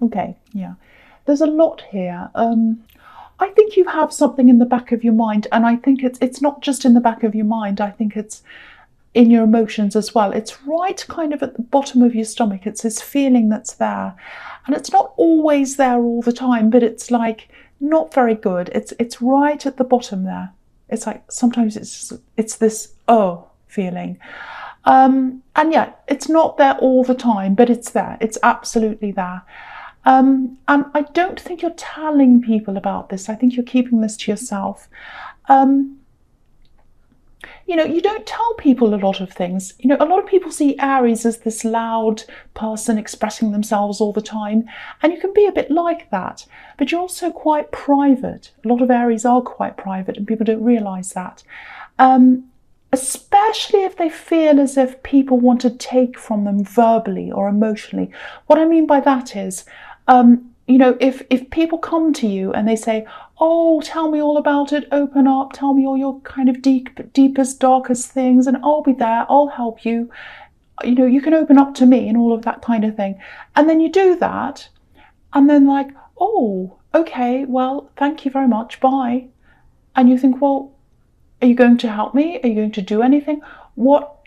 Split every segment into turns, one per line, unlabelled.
Okay, yeah. There's a lot here. I think you have something in the back of your mind, and I think it's not just in the back of your mind. I think it's in your emotions as well. It's right kind of at the bottom of your stomach. It's this feeling that's there. And it's not always there all the time, but it's like not very good. It's right at the bottom there. It's like sometimes it's this oh feeling. And yeah, it's not there all the time, but it's there. It's absolutely there. And I don't think you're telling people about this. I think you're keeping this to yourself. You don't tell people a lot of things. A lot of people see Aries as this loud person expressing themselves all the time, and you can be a bit like that, but you're also quite private. A lot of Aries are quite private, and people don't realise that. Especially if they feel as if people want to take from them verbally or emotionally. What I mean by that is, if people come to you and they say, oh, tell me all about it, open up, tell me all your kind of deepest, darkest things, and I'll be there, I'll help you, you can open up to me and all of that kind of thing. And then you do that, and then like, oh, okay, well, thank you very much, bye. And you think, well, are you going to help me? Are you going to do anything? What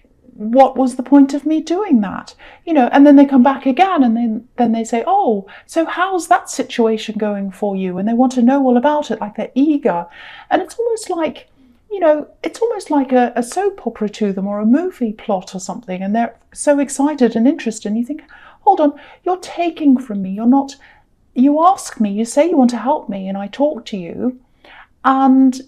was the point of me doing that? And then they come back again, and then they say, oh, so how's that situation going for you? And they want to know all about it, like they're eager. And it's almost like, a soap opera to them, or a movie plot or something, and they're so excited and interested. And you think, hold on, you're taking from me. You ask me, you say you want to help me, and I talk to you, and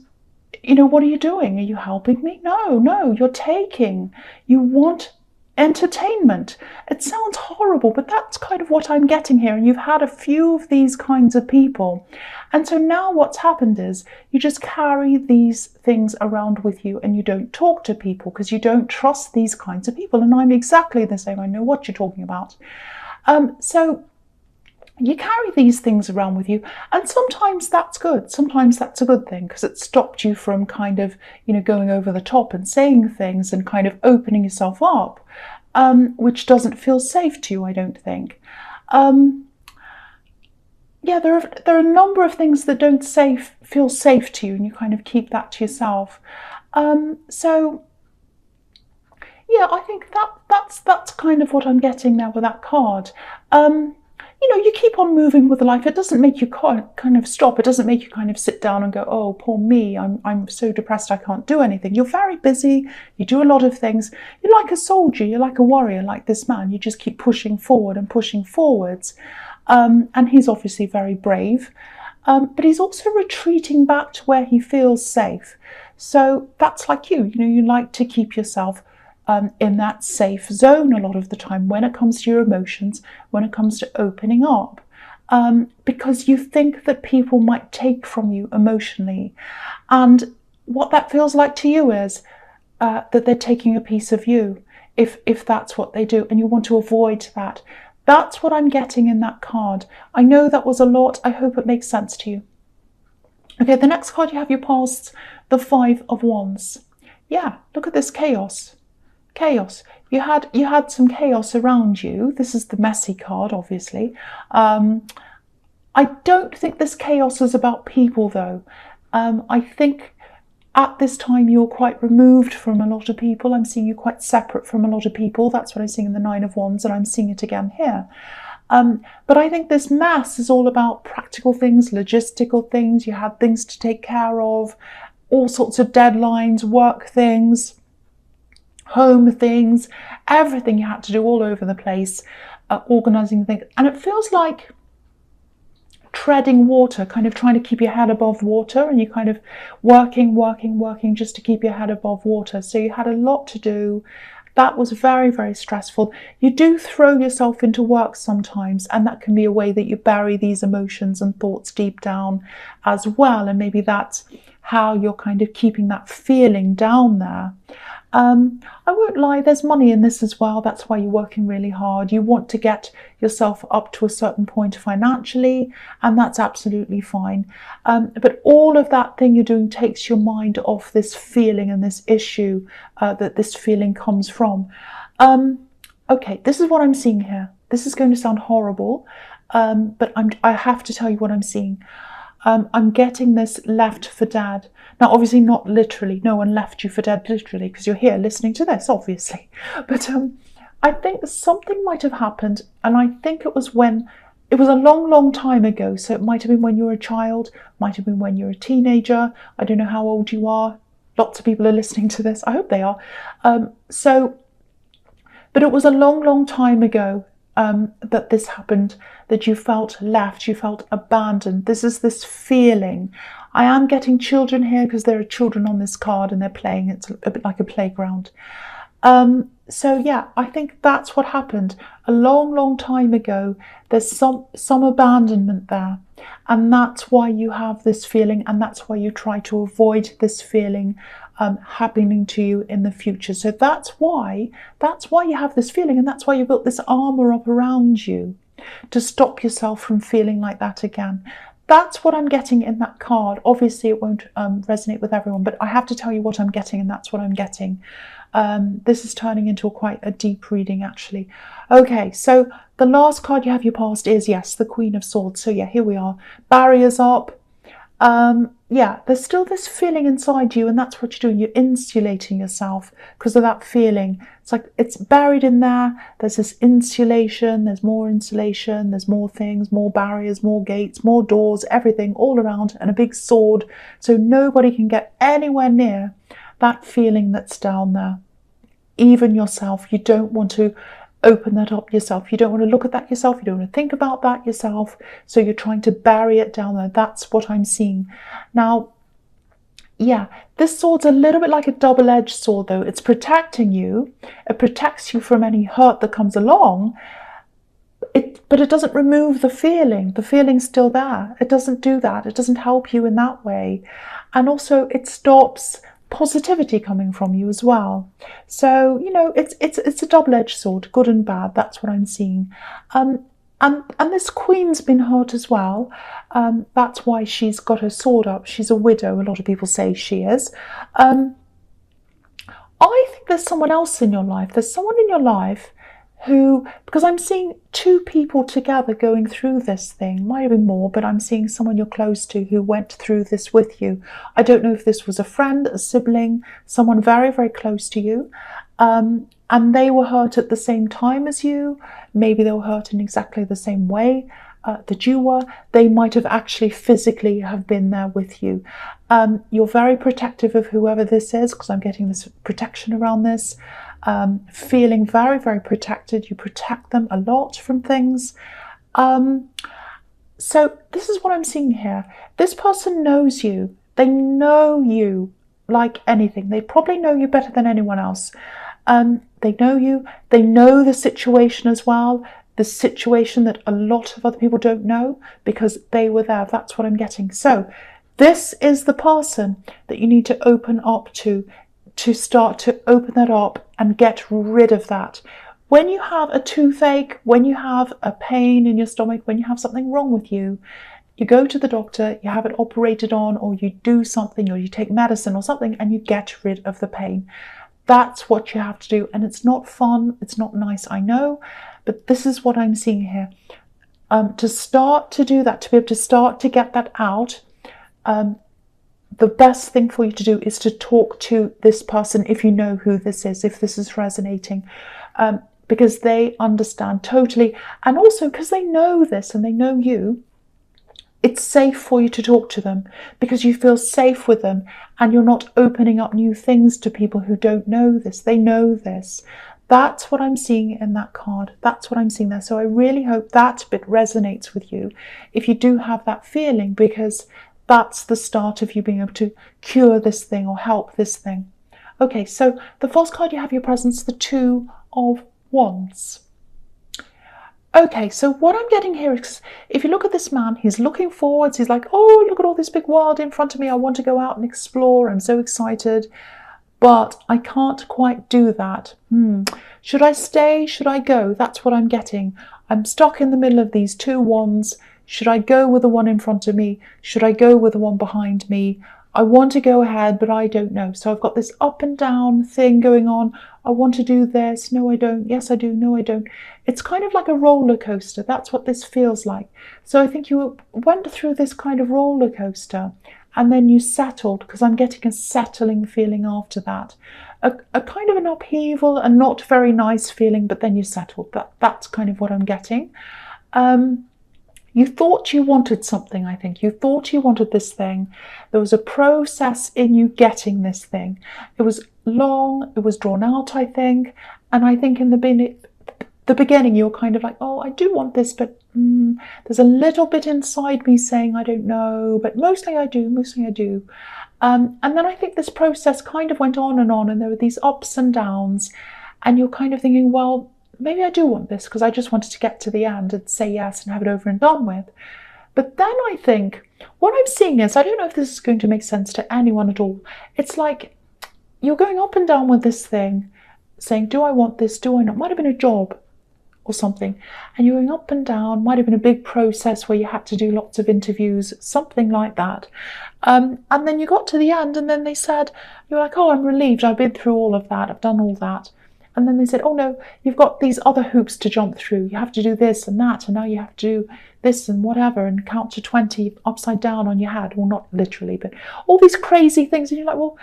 what are you doing? Are you helping me? No, you're taking. You want entertainment. It sounds horrible, but that's kind of what I'm getting here. And you've had a few of these kinds of people. And so now what's happened is you just carry these things around with you, and you don't talk to people because you don't trust these kinds of people. And I'm exactly the same. I know what you're talking about. So you carry these things around with you, and sometimes that's good. Sometimes that's a good thing, because it stopped you from kind of, going over the top and saying things and kind of opening yourself up, which doesn't feel safe to you, I don't think. Yeah, there are a number of things that don't feel safe to you, and you kind of keep that to yourself. So yeah, I think that's kind of what I'm getting now with that card. You keep on moving with life. It doesn't make you kind of stop. It doesn't make you kind of sit down and go, oh, poor me, I'm so depressed I can't do anything. You're very busy. You do a lot of things. You're like a soldier. You're like a warrior, like this man. You just keep pushing forward and pushing forwards. And he's obviously very brave. But he's also retreating back to where he feels safe. So that's like you. You like to keep yourself in that safe zone a lot of the time when it comes to your emotions, when it comes to opening up, because you think that people might take from you emotionally. And what that feels like to you is that they're taking a piece of you, if that's what they do, and you want to avoid that. That's what I'm getting in that card. I know that was a lot. I hope it makes sense to you. Okay, the next card you have your past, the Five of Wands. Yeah, look at this chaos. Chaos. You had some chaos around you. This is the messy card, obviously. I don't think this chaos is about people, though. I think at this time you're quite removed from a lot of people. I'm seeing you quite separate from a lot of people. That's what I'm seeing in the Nine of Wands, and I'm seeing it again here. But I think this mess is all about practical things, logistical things. You had things to take care of, all sorts of deadlines, work things, home things, everything you had to do all over the place, organising things. And it feels like treading water, kind of trying to keep your head above water, and you kind of working just to keep your head above water. So you had a lot to do. That was very, very stressful. You do throw yourself into work sometimes, and that can be a way that you bury these emotions and thoughts deep down as well. And maybe that's how you're kind of keeping that feeling down there. I won't lie, there's money in this as well. That's why you're working really hard. You want to get yourself up to a certain point financially, and that's absolutely fine. But all of that thing you're doing takes your mind off this feeling and this issue that this feeling comes from. Okay, this is what I'm seeing here. This is going to sound horrible. But I have to tell you what I'm seeing. I'm getting this left for dead. Now, obviously not literally. No one left you for dead literally, because you're here listening to this, obviously. But I think something might have happened, and I think it was a long, long time ago. So it might have been when you were a child, might have been when you were a teenager. I don't know how old you are. Lots of people are listening to this. I hope they are. But it was a long, long time ago that this happened, that you felt left, you felt abandoned. This is this feeling. I am getting children here because there are children on this card and they're playing. It's a bit like a playground. So yeah, I think that's what happened a long, long time ago. There's some abandonment there, and that's why you have this feeling, and that's why you try to avoid this feeling happening to you in the future. So that's why you have this feeling, and that's why you built this armor up around you to stop yourself from feeling like that again. That's what I'm getting in that card. Obviously, it won't resonate with everyone, but I have to tell you what I'm getting, and that's what I'm getting. This is turning into quite a deep reading, actually. Okay, so the last card you have your past is, yes, the Queen of Swords. So yeah, here we are. Barriers up. Yeah, there's still this feeling inside you, and that's what you're doing. You're insulating yourself because of that feeling. It's like it's buried in there. There's this insulation, there's more insulation, there's more things, more barriers, more gates, more doors, everything all around, and a big sword. So nobody can get anywhere near that feeling that's down there. Even yourself, you don't want to open that up yourself. You don't want to look at that yourself. You don't want to think about that yourself. So you're trying to bury it down there. That's what I'm seeing. Now, yeah, this sword's a little bit like a double-edged sword, though. It's protecting you. It protects you from any hurt that comes along. But it doesn't remove the feeling. The feeling's still there. It doesn't do that. It doesn't help you in that way. And also, it stops positivity coming from you as well. So, you know, it's a double-edged sword, good and bad. That's what I'm seeing. And this queen's been hurt as well. That's why she's got her sword up. She's a widow. A lot of people say she is. I think there's someone else in your life. There's someone in your life who, because I'm seeing two people together going through this thing, might have been more, but I'm seeing someone you're close to who went through this with you. I don't know if this was a friend, a sibling, someone very, very close to you, and they were hurt at the same time as you. Maybe they were hurt in exactly the same way that you were. They might have actually physically have been there with you. You're very protective of whoever this is, because I'm getting this protection around this. Feeling very, very protected. You protect them a lot from things. So this is what I'm seeing here. This person knows you. They know you like anything. They probably know you better than anyone else. They know you. They know the situation as well. The situation that a lot of other people don't know because they were there. That's what I'm getting. So this is the person that you need to open up to start to open that up and get rid of that. When you have a toothache, when you have a pain in your stomach, when you have something wrong with you, you go to the doctor, you have it operated on, or you do something, or you take medicine or something, and you get rid of the pain. That's what you have to do. And it's not fun, it's not nice, I know, but this is what I'm seeing here. To start to do that, to be able to start to get that out, the best thing for you to do is to talk to this person, if you know who this is, if this is resonating, because they understand totally. And also because they know this and they know you, it's safe for you to talk to them because you feel safe with them and you're not opening up new things to people who don't know this. They know this. That's what I'm seeing in that card. That's what I'm seeing there. So I really hope that bit resonates with you if you do have that feeling, because that's the start of you being able to cure this thing or help this thing. Okay, so the first card you have your presence, the Two of Wands. Okay, so what I'm getting here is, if you look at this man, he's looking forwards. He's like, oh, look at all this big world in front of me. I want to go out and explore. I'm so excited. But I can't quite do that. Should I stay? Should I go? That's what I'm getting. I'm stuck in the middle of these two wands. Should I go with the one in front of me? Should I go with the one behind me? I want to go ahead, but I don't know. So I've got this up and down thing going on. I want to do this. No, I don't. Yes, I do. No, I don't. It's kind of like a roller coaster. That's what this feels like. So I think you went through this kind of roller coaster and then you settled, because I'm getting a settling feeling after that. A kind of an upheaval, a not very nice feeling, but then you settled. That's kind of what I'm getting. You thought you wanted something, I think. You thought you wanted this thing. There was a process in you getting this thing. It was long, it was drawn out, I think. And I think in the beginning, you were kind of like, oh, I do want this, but there's a little bit inside me saying, I don't know, but mostly I do, mostly I do. And then I think this process kind of went on, and there were these ups and downs, and you're kind of thinking, well, maybe I do want this because I just wanted to get to the end and say yes and have it over and done with. But then I think what I'm seeing is, I don't know if this is going to make sense to anyone at all. It's like you're going up and down with this thing, saying, do I want this? Do I not? Might have been a job or something. And you're going up and down, might have been a big process where you had to do lots of interviews, something like that. And then you got to the end, and then they said, you're like, oh, I'm relieved. I've been through all of that. I've done all that. And then they said, oh no, you've got these other hoops to jump through. You have to do this and that, and now you have to do this and whatever, and count to 20 upside down on your head. Well, not literally, but all these crazy things. And you're like, well,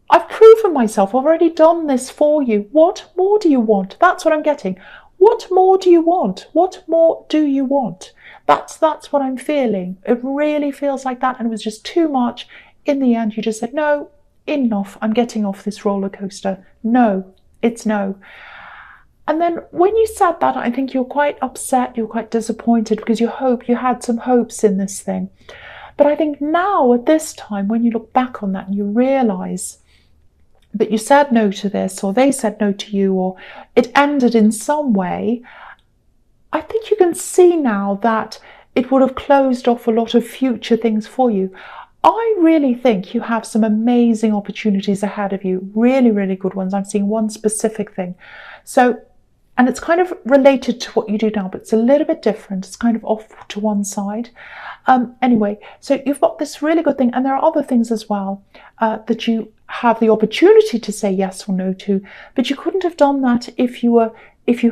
I've proven myself. I've already done this for you. What more do you want? That's what I'm getting. What more do you want? What more do you want? That's what I'm feeling. It really feels like that, and it was just too much. In the end, you just said, no, enough. I'm getting off this roller coaster. No, it's no. And then when you said that, I think you're quite upset, you're quite disappointed, because you had some hopes in this thing. But I think now, at this time, when you look back on that and you realise that you said no to this, or they said no to you, or it ended in some way, I think you can see now that it would have closed off a lot of future things for you. I really think you have some amazing opportunities ahead of you, really, really good ones. I'm seeing one specific thing. So, and it's kind of related to what you do now, but it's a little bit different. It's kind of off to one side. Anyway, so you've got this really good thing, and there are other things as well that you have the opportunity to say yes or no to, but you couldn't have done that if you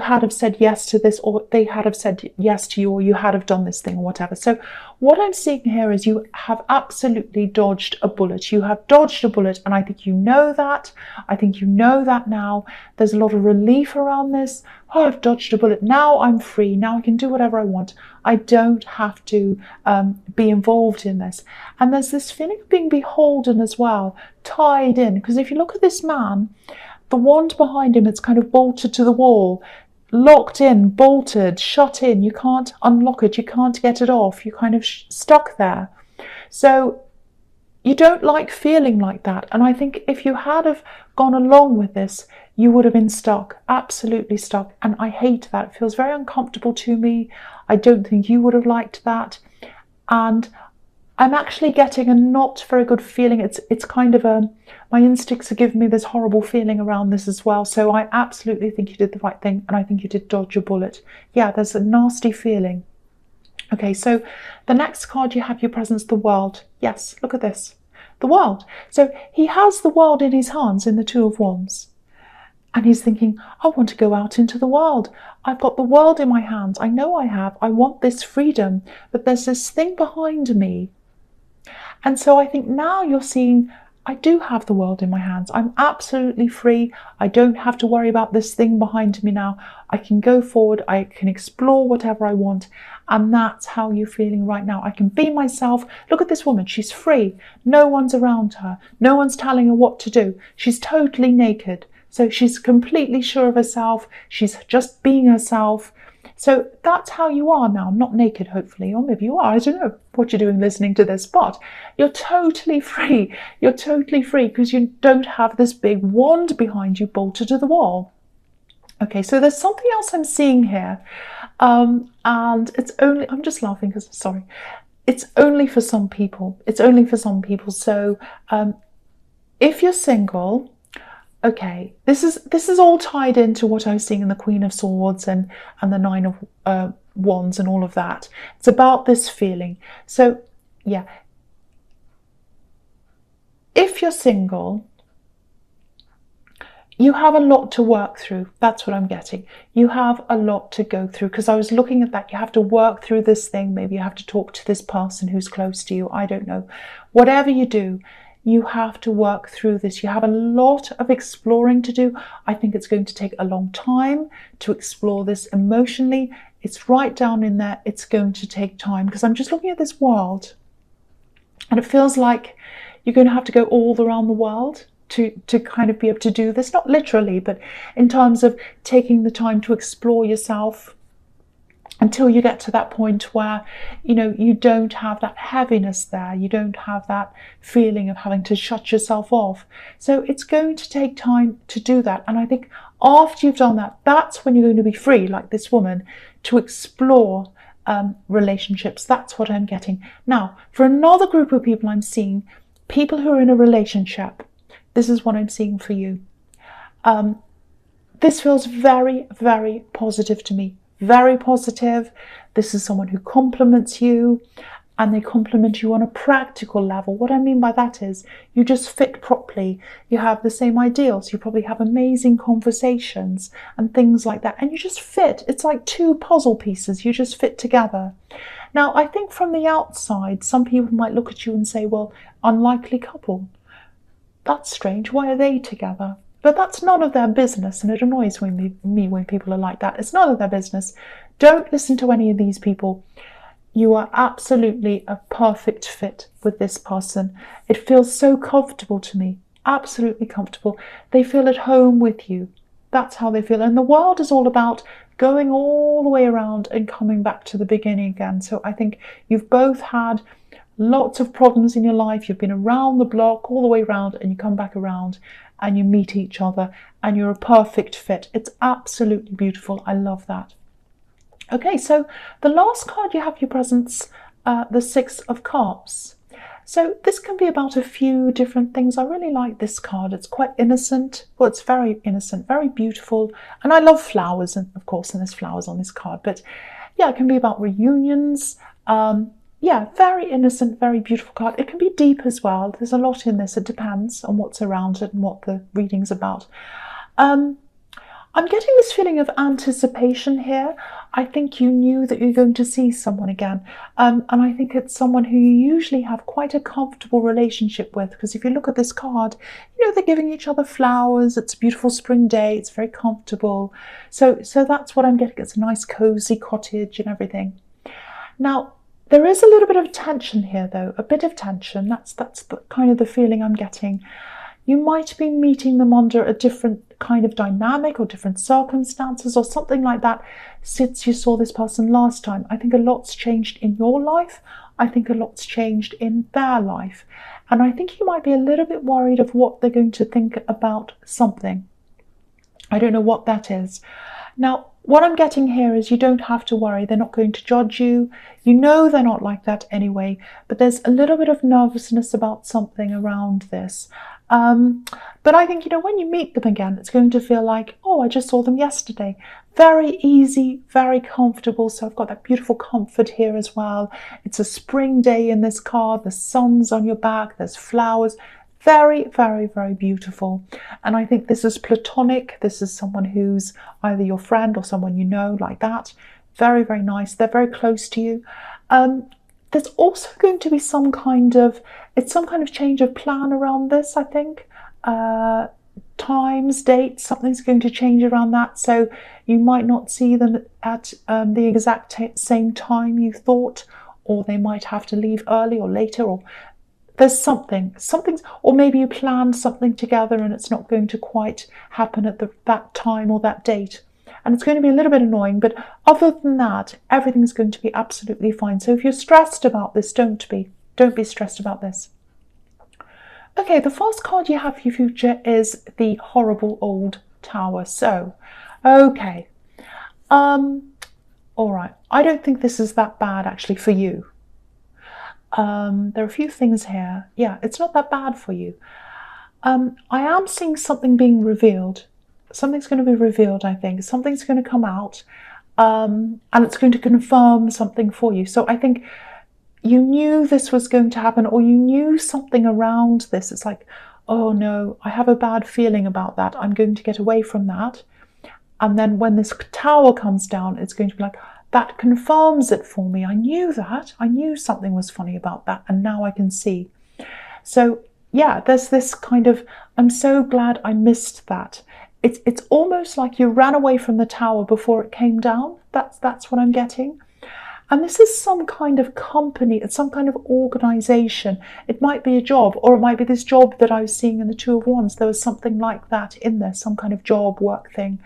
had have said yes to this, or they had have said yes to you, or you had have done this thing or whatever. So what I'm seeing here is you have absolutely dodged a bullet. You have dodged a bullet, and I think you know that. I think you know that now. There's a lot of relief around this. Oh, I've dodged a bullet. Now I'm free. Now I can do whatever I want. I don't have to be involved in this. And there's this feeling of being beholden as well, tied in. Because if you look at this man, the wand behind him, it's kind of bolted to the wall, locked in, bolted, shut in. You can't unlock it. You can't get it off. You're kind of stuck there. So you don't like feeling like that. And I think if you had have gone along with this, you would have been stuck, absolutely stuck. And I hate that. It feels very uncomfortable to me. I don't think you would have liked that. And I'm actually getting a not very good feeling. It's kind of my instincts are giving me this horrible feeling around this as well. So I absolutely think you did the right thing, and I think you did dodge a bullet. Yeah, there's a nasty feeling. Okay, so the next card you have, your presence, the world. Yes, look at this. The world. So he has the world in his hands in the Two of Wands. And he's thinking, I want to go out into the world. I've got the world in my hands. I know I have. I want this freedom. But there's this thing behind me. And so I think now you're seeing, I do have the world in my hands. I'm absolutely free. I don't have to worry about this thing behind me now. I can go forward. I can explore whatever I want. And that's how you're feeling right now. I can be myself. Look at this woman. She's free. No one's around her. No one's telling her what to do. She's totally naked. So she's completely sure of herself. She's just being herself. So that's how you are now, not naked, hopefully, or maybe you are. I don't know what you're doing listening to this, but you're totally free. You're totally free because you don't have this big wand behind you bolted to the wall. Okay, so there's something else I'm seeing here. And it's only, I'm just laughing because, sorry, it's only for some people. It's only for some people. So if you're single, okay, this is all tied into what I was seeing in the Queen of Swords and the Nine of Wands and all of that. It's about this feeling. So yeah, if you're single, you have a lot to work through. That's what I'm getting. You have a lot to go through, because I was looking at that. You have to work through this thing. Maybe you have to talk to this person who's close to you. I don't know. Whatever you do, you have to work through this. You have a lot of exploring to do. I think it's going to take a long time to explore this emotionally. It's right down in there. It's going to take time, because I'm just looking at this world and it feels like you're going to have to go all around the world to kind of be able to do this, not literally, but in terms of taking the time to explore yourself until you get to that point where, you know, you don't have that heaviness there, you don't have that feeling of having to shut yourself off. So it's going to take time to do that. And I think after you've done that, that's when you're going to be free, like this woman, to explore relationships. That's what I'm getting. Now, for another group of people, I'm seeing people who are in a relationship. This is what I'm seeing for you. This feels very, very positive to me. Very positive. This is someone who compliments you, and they compliment you on a practical level. What I mean by that is you just fit properly. You have the same ideals. You probably have amazing conversations and things like that. And you just fit. It's like two puzzle pieces. You just fit together. Now, I think from the outside, some people might look at you and say, well, unlikely couple. That's strange. Why are they together? But that's none of their business, and it annoys me when people are like that. It's none of their business. Don't listen to any of these people. You are absolutely a perfect fit with this person. It feels so comfortable to me. Absolutely comfortable. They feel at home with you. That's how they feel. And the world is all about going all the way around and coming back to the beginning again. So I think you've both had lots of problems in your life. You've been around the block, all the way around, and you come back around and you meet each other and you're a perfect fit. It's absolutely beautiful. I love that. Okay, so the last card you have for your presents, the Six of Cups. So this can be about a few different things. I really like this card. It's quite innocent. Well, it's very innocent, very beautiful. And I love flowers, and of course, and there's flowers on this card. But yeah, it can be about reunions. Yeah, very innocent, very beautiful card. It can be deep as well. There's a lot in this. It depends on what's around it and what the reading's about. I'm getting this feeling of anticipation here. I think you knew that you're going to see someone again. And I think it's someone who you usually have quite a comfortable relationship with, because if you look at this card, you know, they're giving each other flowers. It's a beautiful spring day. It's very comfortable. So that's what I'm getting. It's a nice cozy cottage and everything. Now, there is a little bit of tension here, though, a bit of tension. That's the kind of the feeling I'm getting. You might be meeting them under a different kind of dynamic or different circumstances or something like that since you saw this person last time. I think a lot's changed in your life. I think a lot's changed in their life. And I think you might be a little bit worried of what they're going to think about something. I don't know what that is. Now, what I'm getting here is you don't have to worry. They're not going to judge you. You know they're not like that anyway, but there's a little bit of nervousness about something around this. But I think, you know, when you meet them again, it's going to feel like, oh, I just saw them yesterday. Very easy, very comfortable. So I've got that beautiful comfort here as well. It's a spring day in this card. The sun's on your back. There's flowers. Very, very, very beautiful. And I think this is platonic. This is someone who's either your friend or someone you know, like that. Very, very nice. They're very close to you. There's also going to be some kind of change of plan around this, I think. Times, dates, something's going to change around that. So you might not see them at the exact same time you thought, or they might have to leave early or later, or there's something's, or maybe you planned something together and it's not going to quite happen at that time or that date. And it's going to be a little bit annoying, but other than that, everything's going to be absolutely fine. So if you're stressed about this, don't be stressed about this. Okay, the first card you have for your future is the Horrible Old Tower. So, okay. All right. I don't think this is that bad actually for you. There are a few things here. Yeah, it's not that bad for you. I am seeing something being revealed. Something's going to be revealed, I think. Something's going to come out, and it's going to confirm something for you. So I think you knew this was going to happen, or you knew something around this. It's like, oh no, I have a bad feeling about that. I'm going to get away from that. And then when this tower comes down, it's going to be like, that confirms it for me. I knew that. I knew something was funny about that. And now I can see. So yeah, there's this kind of, I'm so glad I missed that. It's almost like you ran away from the tower before it came down. That's what I'm getting. And this is some kind of company, it's some kind of organization. It might be a job, or it might be this job that I was seeing in the Two of Wands. There was something like that in there, some kind of job, work thing.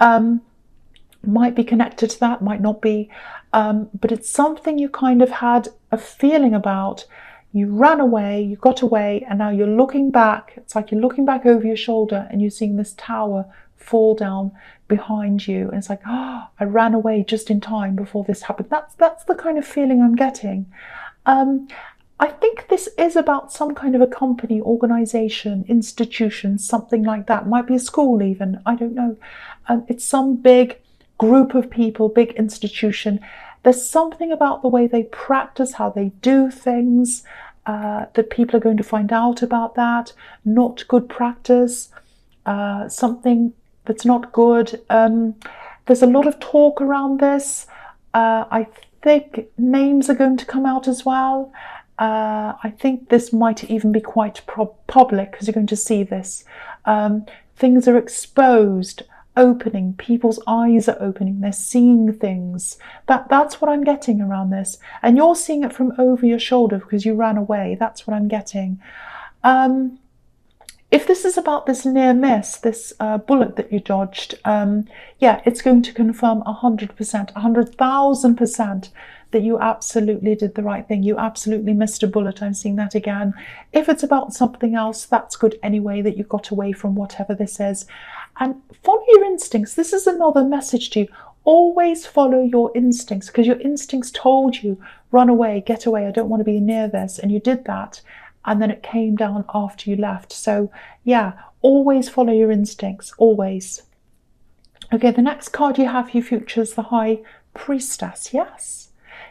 Might be connected to that, might not be. But it's something you kind of had a feeling about. You ran away, you got away, and now you're looking back. It's like you're looking back over your shoulder and you're seeing this tower fall down behind you. And it's like, oh, I ran away just in time before this happened. That's the kind of feeling I'm getting. I think this is about some kind of a company, organization, institution, something like that. It might be a school even, I don't know. It's some big group of people, big institution. There's something about the way they practice, how they do things, that people are going to find out about that. Not good practice, something that's not good. There's a lot of talk around this. I think names are going to come out as well. I think this might even be quite public, because you're going to see this. Things are exposed, opening, people's eyes are opening, they're seeing things. That's what I'm getting around this. And you're seeing it from over your shoulder because you ran away. That's what I'm getting. If this is about this near miss, this bullet that you dodged, yeah, it's going to confirm 100%, 100,000% that you absolutely did the right thing. You absolutely missed a bullet. I'm seeing that again. If it's about something else, that's good anyway, that you got away from whatever this is. And follow your instincts. This is another message to you. Always follow your instincts, because your instincts told you, run away, get away, I don't want to be near this. And you did that. And then it came down after you left. So yeah, always follow your instincts, always. Okay, the next card you have for your future is the High Priestess. Yes.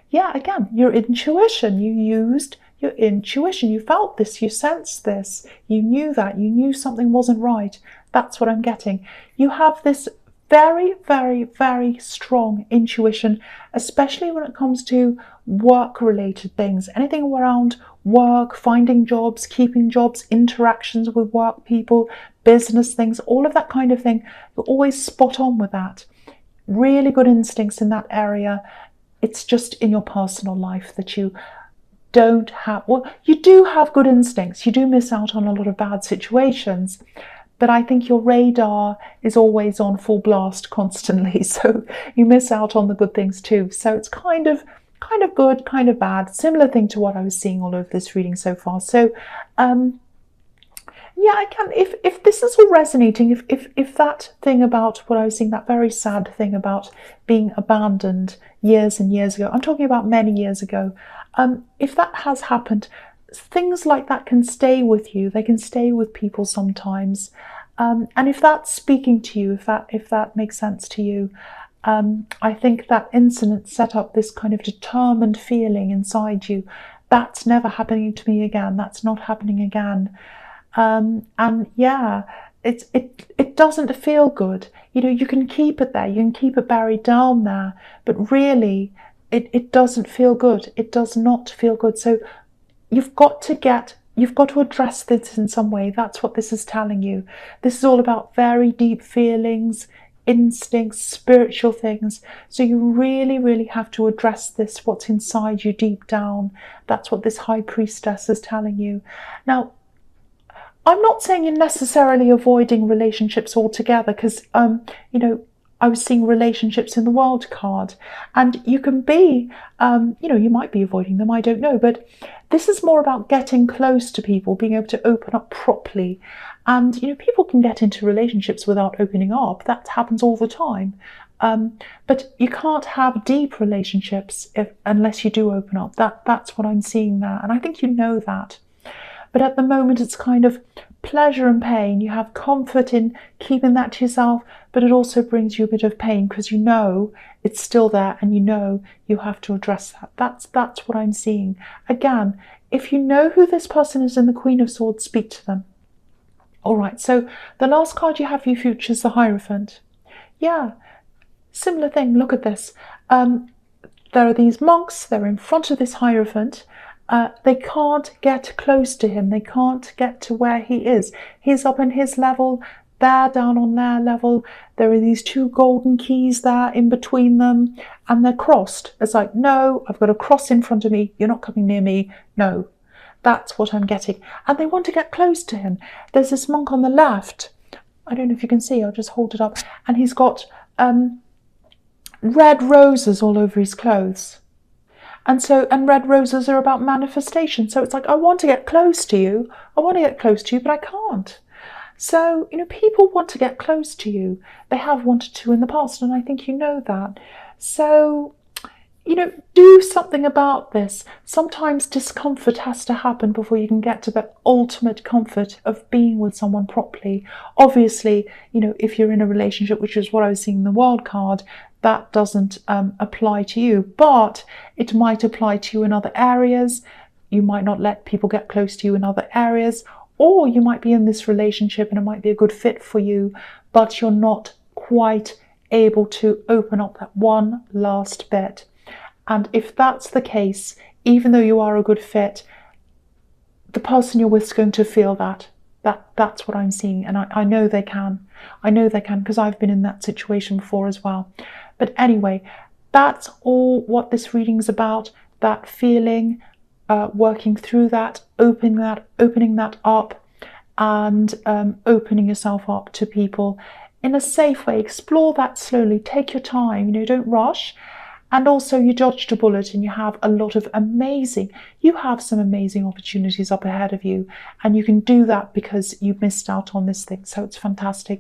Yeah, again, your intuition. You used your intuition. You felt this, you sensed this, you knew that, you knew something wasn't right. That's what I'm getting. You have this very, very, very strong intuition, especially when it comes to work-related things. Anything around work, finding jobs, keeping jobs, interactions with work people, business things, all of that kind of thing. You're always spot on with that. Really good instincts in that area. It's just in your personal life that you don't have, well, you do have good instincts. You do miss out on a lot of bad situations. But I think your radar is always on full blast constantly, so you miss out on the good things too. So it's kind of good, kind of bad. Similar thing to what I was seeing all over this reading so far. So, yeah, I can. If this is all resonating, if that thing about what I was seeing, that very sad thing about being abandoned years and years ago, I'm talking about many years ago. If that has happened, things like that can stay with you. They can stay with people sometimes. And if that's speaking to you, if that makes sense to you, I think that incident set up this kind of determined feeling inside you. That's never happening to me again. That's not happening again. And yeah, it doesn't feel good. You know, you can keep it there. You can keep it buried down there. But really, it doesn't feel good. It does not feel good. So you've got to address this in some way. That's what this is telling you. This is all about very deep feelings, instincts, spiritual things. So you really, really have to address this, what's inside you deep down. That's what this High Priestess is telling you. Now, I'm not saying you're necessarily avoiding relationships altogether, because, you know, I was seeing relationships in the World card, and you can be, you know, you might be avoiding them, I don't know, but this is more about getting close to people, being able to open up properly. And, you know, people can get into relationships without opening up. That happens all the time. But you can't have deep relationships unless you do open up. That's what I'm seeing there. And I think you know that. But at the moment, it's kind of pleasure and pain. You have comfort in keeping that to yourself, but it also brings you a bit of pain because you know it's still there and you know you have to address that. That's what I'm seeing. Again, if you know who this person is in the Queen of Swords, speak to them. All right, so the last card you have for your future is the Hierophant. Yeah, similar thing. Look at this. There are these monks, they're in front of this Hierophant. They can't get close to him. They can't get to where he is. He's up in his level, they're down on their level. There are these two golden keys there in between them, and they're crossed. It's like, no, I've got a cross in front of me. You're not coming near me. No. That's what I'm getting. And they want to get close to him. There's this monk on the left. I don't know if you can see. I'll just hold it up. And he's got red roses all over his clothes. And red roses are about manifestation. So it's like, I want to get close to you. I want to get close to you, but I can't. So, people want to get close to you. They have wanted to in the past, and I think you know that. So, do something about this. Sometimes discomfort has to happen before you can get to the ultimate comfort of being with someone properly. Obviously, if you're in a relationship, which is what I was seeing in the World card, that doesn't apply to you, but it might apply to you in other areas. You might not let people get close to you in other areas, or you might be in this relationship and it might be a good fit for you, but you're not quite able to open up that one last bit. And if that's the case, even though you are a good fit, the person you're with is going to feel that. That's what I'm seeing. And I know they can. I know they can because I've been in that situation before as well. But anyway, that's all what this reading is about. That feeling, working through that, opening that up, and opening yourself up to people in a safe way. Explore that slowly. Take your time. Don't rush. And also you dodged a bullet and you have some amazing opportunities up ahead of you. And you can do that because you missed out on this thing. So it's fantastic.